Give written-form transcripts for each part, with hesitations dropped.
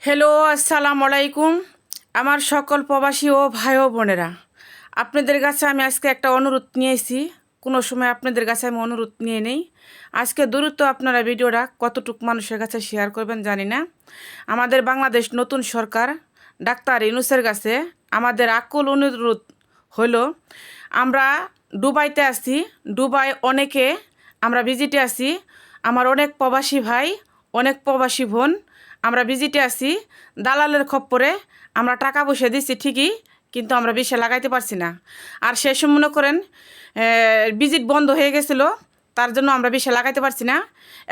Hello, আসসালামু আলাইকুম। আমার সকল প্রবাসী ও ভাই ও বোনেরা, আপনাদের কাছে আমি আজকে একটা অনুরোধ নিয়েছি। কোনো সময় আপনাদের কাছে আমি অনুরোধ নিয়ে নেই। আজকে দ্রুত আপনারা ভিডিওটা কতটুকু মানুষের কাছে শেয়ার করবেন জানি না। আমাদের বাংলাদেশ নতুন সরকার ডাক্তার ইউনূসের কাছে আমাদের আকুল অনুরোধ হলো, আমরা দুবাইতে আছি। দুবাই অনেকে আমরা ভিজিটে আছি। আমার অনেক প্রবাসী ভাই, অনেক প্রবাসী বোন আমরা ভিজিটে আছি। দালালের খপ্পরে আমরা টাকা পয়সা দিচ্ছি ঠিকই, কিন্তু আমরা ভিসা লাগাইতে পারছি না। আর সে সময় মনে করেন ভিজিট বন্ধ হয়ে গেছিলো, তার জন্য আমরা ভিসা লাগাইতে পারছি না।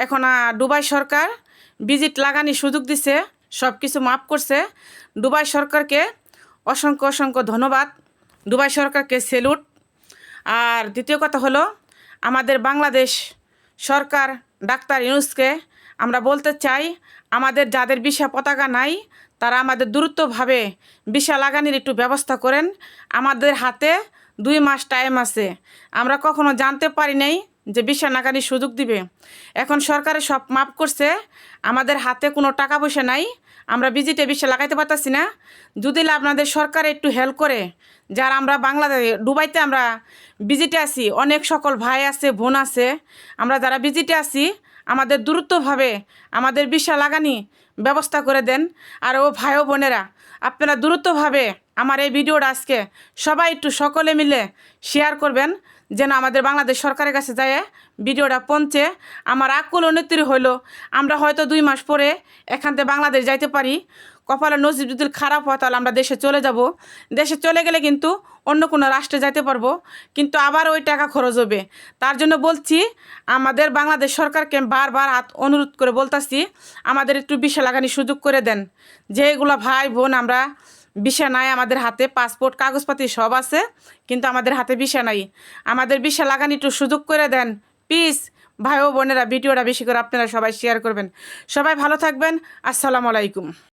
এখন দুবাই সরকার ভিজিট লাগানোর সুযোগ দিছে, সব কিছু মাফ করছে। দুবাই সরকারকে অসংখ্য অসংখ্য ধন্যবাদ। দুবাই সরকারকে স্যালুট। আর দ্বিতীয় কথা হলো, আমাদের বাংলাদেশ সরকার ডাক্তার ইউনূসকে আমরা বলতে চাই, আমাদের যাদের ভিসা পতাকা নাই তারা আমাদের দ্রুতভাবে ভিসা লাগানোর একটু ব্যবস্থা করেন। আমাদের হাতে 2 মাস টাইম আছে। আমরা কখনো জানতে পারি নাই যে ভিসা লাগানোর সুযোগ দিবে। এখন সরকারে সব মাফ করছে, আমাদের হাতে কোনো টাকা পয়সা নাই, আমরা ভিজিটে ভিসা লাগাইতে পারতাছি না। যদি আপনাদের সরকার একটু হেল্প করে, যারা আমরা দুবাইতে আমরা ভিজিটে আছি, অনেক সকল ভাই আছে, বোন আছে, আমরা যারা ভিজিটে আছি, আমাদের দ্রুতভাবে আমাদের ভিসা লাগানি ব্যবস্থা করে দেন। আর ও ভাই ও বোনেরা, আপনারা দ্রুতভাবে আমার এই ভিডিওটা আজকে সবাই একটু সকলে মিলে শেয়ার করবেন, যেন আমাদের বাংলাদেশ সরকারের কাছে যায় ভিডিওটা পৌঁছে। আমার আকুল অনুরোধ হইলো, আমরা হয়তো 2 মাস পরে এখান থেকে বাংলাদেশ যাইতে পারি। কপালে নসিব যদি খারাপ হয় তাহলে আমরা দেশে চলে যাব। দেশে চলে গেলে কিন্তু অন্য কোনো রাষ্ট্রে যাইতে পারবো, কিন্তু আবার ওই টাকা খরচ হবে। তার জন্য বলছি, আমাদের বাংলাদেশ সরকারকে বারবার অনুরোধ করে বলতাছি, আমাদের একটু ভিসা লাগানোর সুযোগ করে দেন। যেগুলো ভাই বোন আমরা ভিসা নাই, আমাদের হাতে পাসপোর্ট কাগজপাতি সব আছে, কিন্তু আমাদের হাতে ভিসা নাই, আমাদের ভিসা লাগানোর একটু সুযোগ করে দেন প্লিজ। ভাই ও বোনেরা, ভিডিওটা বেশি করে আপনারা সবাই শেয়ার করবেন। সবাই ভালো থাকবেন। আসসালামু আলাইকুম।